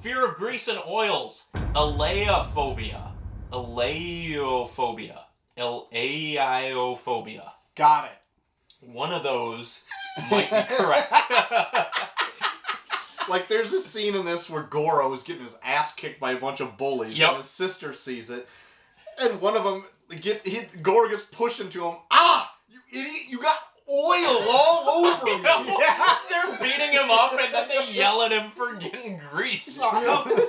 Fear of grease and oils. Aleiophobia. Aleiophobia. Aleiophobia. Got it. One of those might be correct. Like, there's a scene in this where Goro is getting his ass kicked by a bunch of bullies, and his sister sees it, and one of them Goro gets pushed into him. Ah! You idiot! You got oil all over me! Yeah. They're beating him up, and then they yell at him for getting grease on him.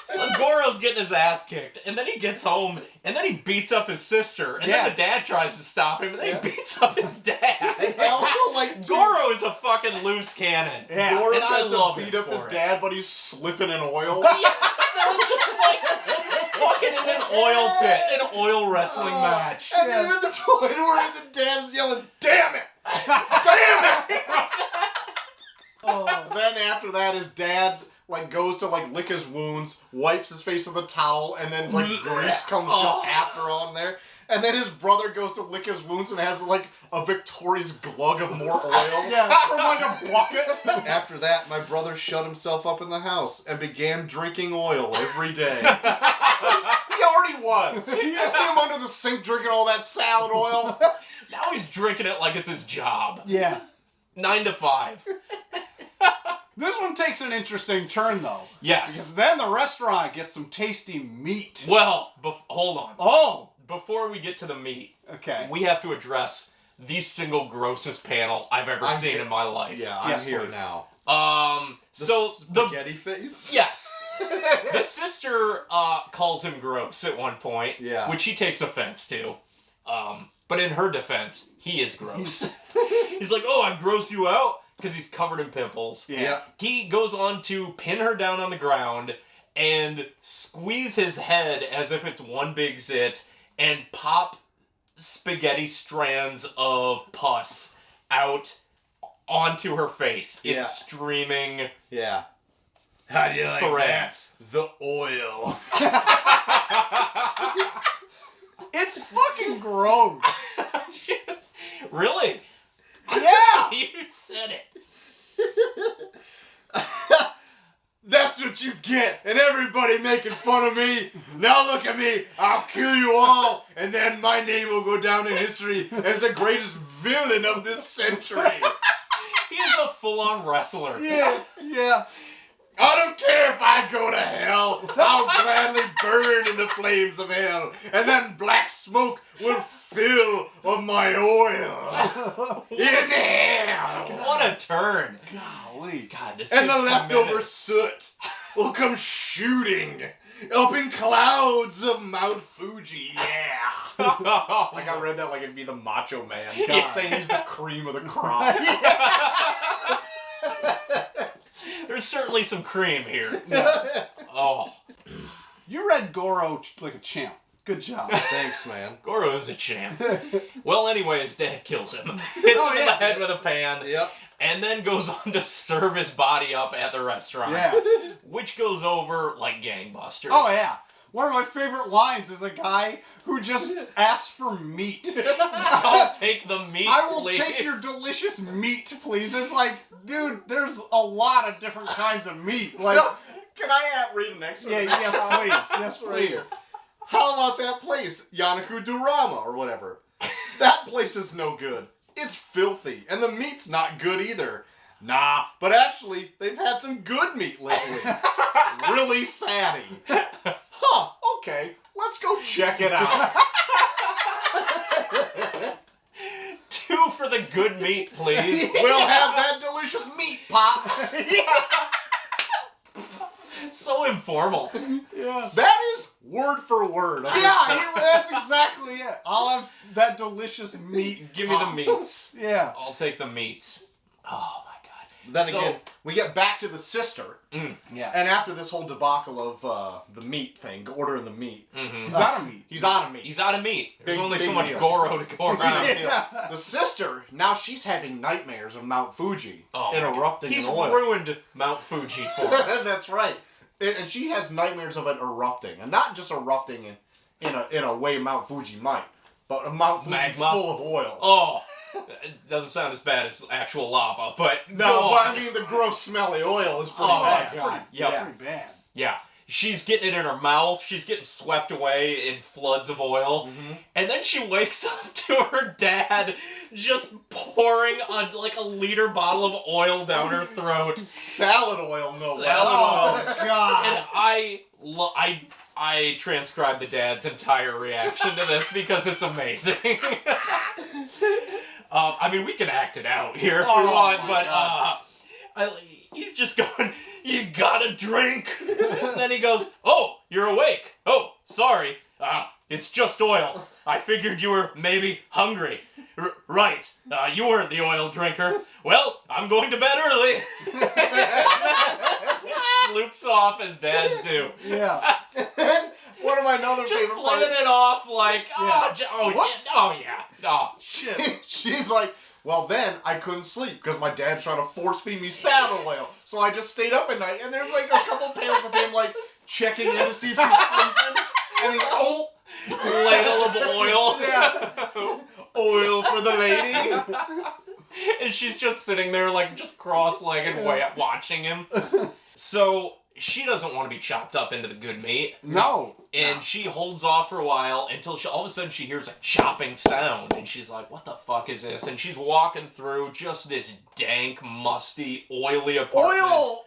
So Goro's getting his ass kicked, and then he gets home, and then he beats up his sister, and then the dad tries to stop him, and then he beats up his dad. I also like Goro is a fucking loose cannon. Yeah. Goro and tries I love to beat him up for his it. dad, but he's slipping in oil. Yeah, they're just like fucking in an oil pit, an oil wrestling match. And then at the point where the dad is yelling, "Damn it! Damn it!" Then after that, his dad goes to lick his wounds, wipes his face with a towel, and then grease comes just after on there. And then his brother goes to lick his wounds and has a Victoria's glug of more oil. From a bucket. After that, my brother shut himself up in the house and began drinking oil every day. He already was. You see him under the sink drinking all that salad oil. Now he's drinking it like it's his job. Yeah. 9 to 5. This one takes an interesting turn, though. Yes. Because then the restaurant gets some tasty meat. Well, hold on. Oh. Before we get to the meat, okay, we have to address the single grossest panel I've ever seen in my life. Yeah, I'm here now. So spaghetti face? Yes. The sister calls him gross at one point, which he takes offense to. But in her defense, he is gross. He's like, oh, I gross you out? Because he's covered in pimples. Yeah. He goes on to pin her down on the ground and squeeze his head as if it's one big zit and pop spaghetti strands of pus out onto her face in streaming How do you like threads. that? The oil. It's fucking gross. Really? Yeah. You said it. That's what you get, and everybody making fun of me. Now look at me, I'll kill you all, and then my name will go down in history as the greatest villain of this century. He is a full-on wrestler. Yeah. I don't care if I go to hell. I'll gladly burn in the flames of hell, and then black smoke will fill of my oil. In hell. What a turn. Golly. God, this And the kid's leftover committed. soot will come shooting up in clouds of Mount Fuji. Yeah. Like I read that like it'd be the Macho Man. God. Saying he's the cream of the crop. There's certainly some cream here. Oh. You read Goro like a champ. Good job. Thanks, man. Goro's a champ. Well, anyway, his dad kills him. Hits him in the head with a pan. Yep. And then goes on to serve his body up at the restaurant. Yeah. Which goes over like gangbusters. Oh, yeah. One of my favorite lines is a guy who just asks for meat. I'll take the meat, I will please. take your delicious meat, please. It's like, dude, there's a lot of different kinds of meat. Like, Can I read an excerpt? yes, please. Yes, please. How about that place, Yanaku Durama or whatever? That place is no good. It's filthy, and the meat's not good either. Nah, but actually, they've had some good meat lately. Really fatty. Huh, okay, let's go check it out. 2 for the good meat, please. We'll have that delicious meat, Pops. So informal. Yeah. That is word for word. That's exactly it. I'll have that delicious meat. Give me the meats. Yeah. I'll take the meats. Oh my god. Then again, we get back to the sister. Yeah. And after this whole debacle of the meat thing, ordering the meat. He's out of meat. He's on a meat. He's out of meat. There's Big- only big so much deal. Goro to go around. Yeah. The sister, now she's having nightmares of Mount Fuji Oh my God. erupting He's in oil. ruined Mount Fuji for her. That's right. And she has nightmares of it erupting. And not just erupting in a way Mount Fuji might, but a Mount Fuji Magma. full of oil. Oh, it doesn't sound as bad as actual lava, but No, but I mean the gross smelly oil is pretty Oh, bad. my God. Pretty- Yeah. Pretty bad. yeah. She's getting it in her mouth. She's getting swept away in floods of oil. Mhm. And then she wakes up to her dad just pouring like a liter bottle of oil down her throat. Salad oil, no less. Salad Oh, God. And I transcribed the dad's entire reaction to this because it's amazing. I mean, we can act it out here if we Oh, want, my but he's just going, "You gotta drink." And then he goes, "Oh, you're awake. Oh, sorry. It's just oil. I figured you were maybe hungry. Right. You weren't the oil drinker. Well, I'm going to bed early." Sloops off as dads do. Yeah. One of my other Just favorite playing parts. it off like, Yeah. oh yeah. Oh, shit. She's like, well, then I couldn't sleep because my dad's trying to force feed me salad oil. So I just stayed up at night, and there's like a couple panels of him like checking in to see if she's sleeping, and he's Ladle of oil. Yeah. Oil for the lady. And she's just sitting there like just cross-legged watching him. So she doesn't want to be chopped up into the good meat. No. And she holds off for a while until all of a sudden she hears a chopping sound. And she's like, what the fuck is this? And she's walking through just this dank, musty, oily apartment. Oil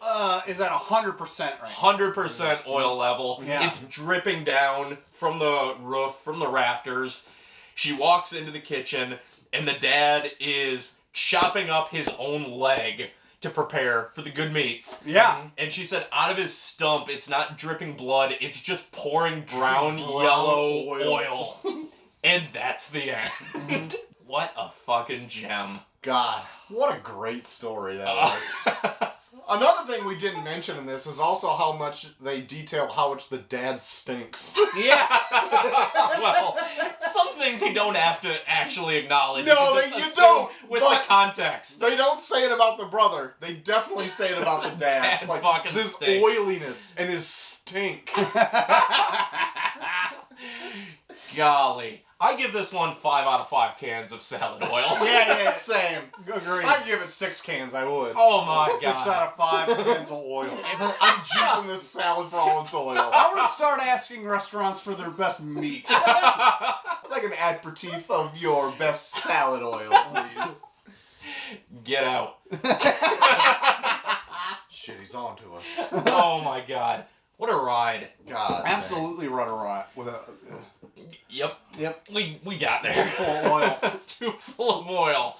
is at 100% right 100% oil level. Yeah. It's dripping down from the roof, from the rafters. She walks into the kitchen, and the dad is chopping up his own leg to prepare for the good meats. Yeah. And she said out of his stump, it's not dripping blood, it's just pouring brown yellow oil. And that's the end. What a fucking gem. God, what a great story that was. Another thing we didn't mention in this is also how much they detailed how much the dad stinks. Yeah. Well, some things you don't have to actually acknowledge. No, you you don't. With the context. They don't say it about the brother. They definitely say it about the dad. Dad It's like fucking this stinks. oiliness and his stink. Golly. I give this one 5 out of 5 cans of salad oil. Yeah. Same. Agreed. I'd give it 6 cans, I would. Oh my 6 god. out of 5 cans of oil. I'm juicing this salad for all its oil. I want to start asking restaurants for their best meat. I'd like an aperitif of your best salad oil, please. Get out. Shit, he's on to us. Oh my god. What a ride. God. Absolutely run a riot with a Yep. Yep. We got there. Full of oil. Too full of oil.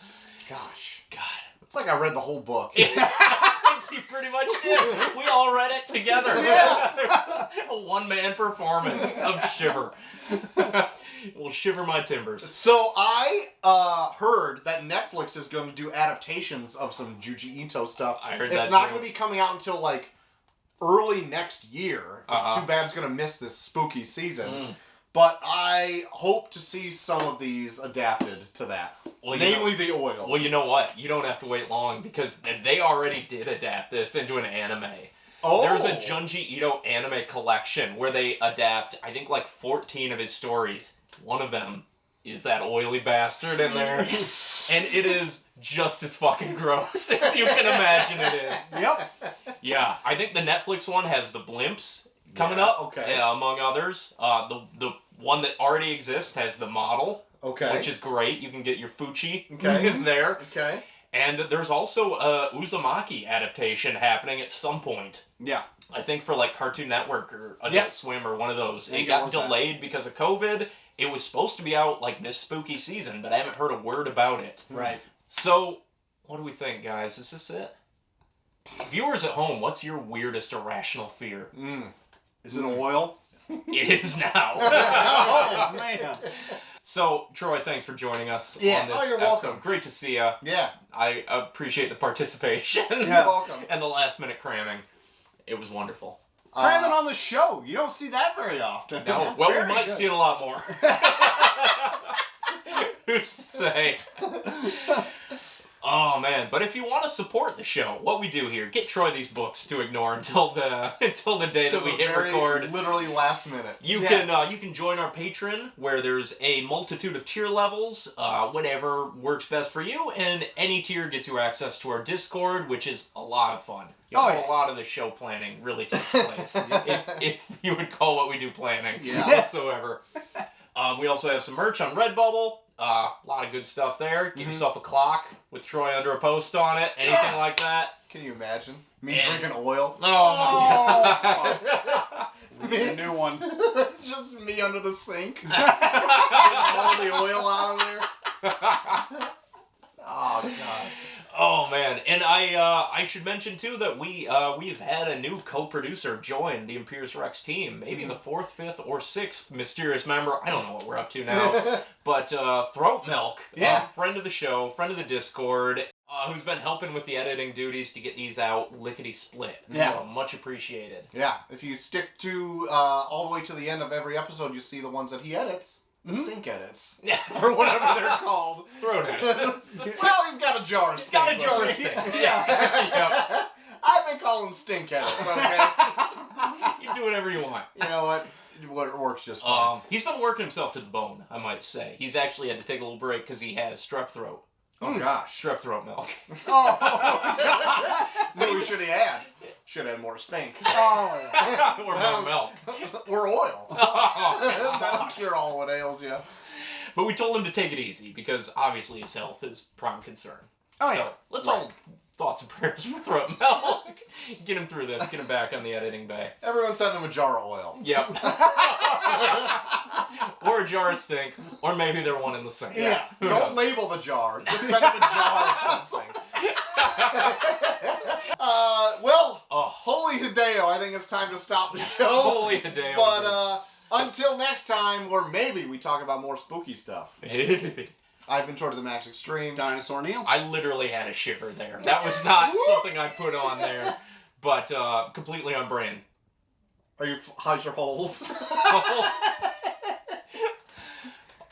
Gosh. God. It's like I read the whole book. You pretty much did. We all read it together. Yeah. There's a one-man performance of Shiver. Will shiver my timbers. So I heard that Netflix is going to do adaptations of some Junji-Ito stuff. I heard it's that not too. going to be coming out until like early next year. It's too bad it's going to miss this spooky season. But I hope to see some of these adapted to that. Well, namely the oil. Well, you know what? You don't have to wait long because they already did adapt this into an anime. Oh. There's a Junji Ito anime collection where they adapt, I think, like 14 of his stories. One of them is that oily bastard in there. Yes. And it is just as fucking gross as you can imagine it is. Yep. Yeah, I think the Netflix one has the Blimps coming up, okay. among others. The one that already exists has the model, Okay. which is great. You can get your Fuchi Okay. in there. Okay. And there's also a Uzumaki adaptation happening at some point. Yeah. I think for like Cartoon Network or Adult Swim or one of those. I It think got it was that. delayed because of COVID. It was supposed to be out like this spooky season, but I haven't heard a word about it. Right. So, what do we think, guys? Is this it? Viewers at home, what's your weirdest irrational fear? Is it oil? It is now. Oh, man. So, Troy, thanks for joining us Yeah. on this Oh, you're episode. welcome. Great to see you. Yeah. I appreciate the participation. You're welcome. And the last minute cramming. It was wonderful. Cramming on the show. You don't see that very often. No, well, we Very might good. see it a lot more. Who's to say? Oh man! But if you want to support the show, what we do here, get Troy these books to ignore until the day To that we the hit very, record. literally last minute. You can join our Patreon where there's a multitude of tier levels, whatever works best for you, and any tier gets you access to our Discord, which is a lot of fun. Oh, yeah. A lot of the show planning really takes place, if you would call what we do planning whatsoever. We also have some merch on Redbubble. A lot of good stuff there. Give yourself a clock with Troy under a post on it. Anything like that. Can you imagine? Me And- drinking oil? Oh my god. We need a new one. Just me under the sink. Getting all the oil out of there. Oh, God. Oh man, and I should mention too that we've had a new co-producer join the IMPERIUS REX team. Maybe the 4th, 5th, or 6th mysterious member. I don't know what we're up to now. But Throat Milk, friend of the show, friend of the Discord, who's been helping with the editing duties to get these out lickety split. Yeah. So much appreciated. Yeah, if you stick to all the way to the end of every episode, you see the ones that he edits. The stink edits. Or whatever they're called. Throat edits. Well, he's got a jar of He's stink. got a jar of but- stink. Yeah. Yep. I've been calling them stink edits, okay? You do whatever you want. You know what? It works just fine. He's been working himself to the bone, I might say. He's actually had to take a little break because he has strep throat. Oh, gosh. Strep throat milk. Oh, God. No, we should have had. Should have had more stink. Oh, yeah. Or more milk. Or oil. That'll cure all what ails you. But we told him to take it easy because obviously his health is prime concern. Oh, So yeah. let's all thoughts and prayers for throat milk. Get him through this. Get him back on the editing bay. Everyone send him a jar of oil. Yep. Or a jar of stink. Or maybe they're one in the same. Yeah. Who Don't knows? label the jar. Just send him a jar of something. Well, Oh. holy Hideo, I think it's time to stop the show. Holy Hideo. But until next time, where maybe we talk about more spooky stuff. I've been Short of the Max Extreme. Dinosaur Neil. I literally had a shiver there. That was not something I put on there, but completely on brand. How's your holes?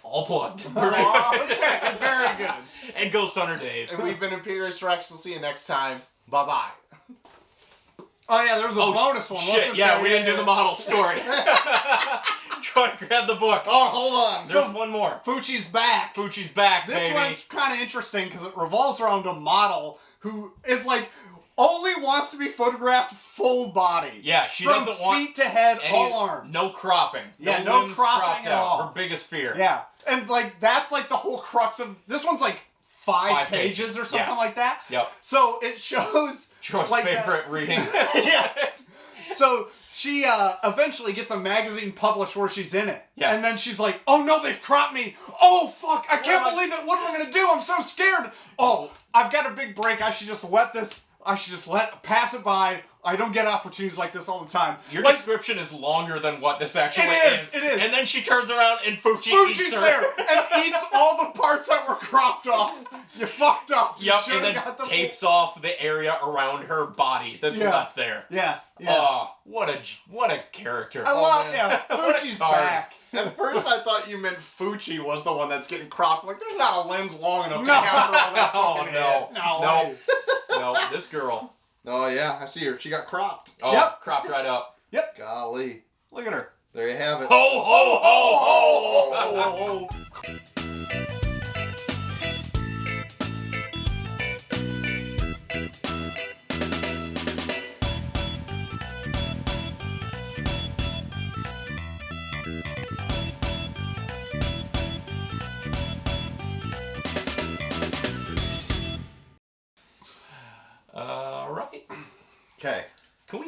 All plugged. Okay, very good. And Ghost Hunter Dave. And we've been Imperius Rex. We'll see you next time. Bye-bye. Oh yeah, there was a bonus one. Shit, Wasn't yeah, there? we didn't do the model story. Try to grab the book. Oh, hold on. There's one more. Fuchi's back. Fuchi's back, This baby. one's kind of interesting because it revolves around a model who is like only wants to be photographed full body. Yeah, she from doesn't want feet to head, any, all arms. No cropping. Yeah, no limbs cropping cropped at out. all. Her biggest fear. Yeah, and like that's like the whole crux of this one's like five pages or something Yeah. like that. Yep. So it shows Troy's like favorite reading. Yeah. So she eventually gets a magazine published where she's in it. Yeah. And then she's like, oh no, they've cropped me. Oh fuck, I can't am I- believe it. What am I gonna do? I'm so scared. Oh, I've got a big break. I should just pass it by. I don't get opportunities like this all the time. Your Like, description is longer than what this actually It is. And then she turns around and Fuchi's Fuji's her. there and eats all the parts that were cropped off. You fucked up. You Yep, and should've then got the tapes off the area around her body that's Yeah. left there. Yeah. Oh, what a character. I love man. yeah. What a Fuji's card. back. At first, I thought you meant Fuchi was the one that's getting cropped. Like, there's not a lens long enough to No. cover all that Oh, fucking no. head. No. No, this girl. Oh, yeah, I see her. She got cropped. Oh, Yep. cropped right up. Golly. Look at her. There you have it. Ho, ho, ho, ho! Right. Okay. Can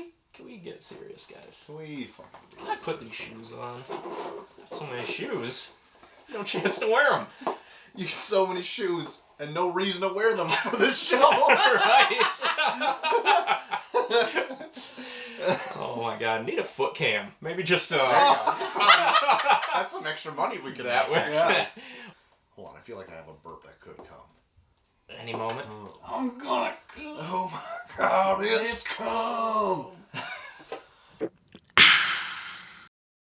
we get serious, guys? We fucking do Can I put these shoes on? So many shoes. No chance to wear them. You get so many shoes and no reason to wear them for this show. Right. Oh my god, need a foot cam. Maybe just That's some extra money we could that have. way. Yeah. Hold on, I feel like I have a burp that could come. Any moment. I'm gonna. Oh my god, it's come.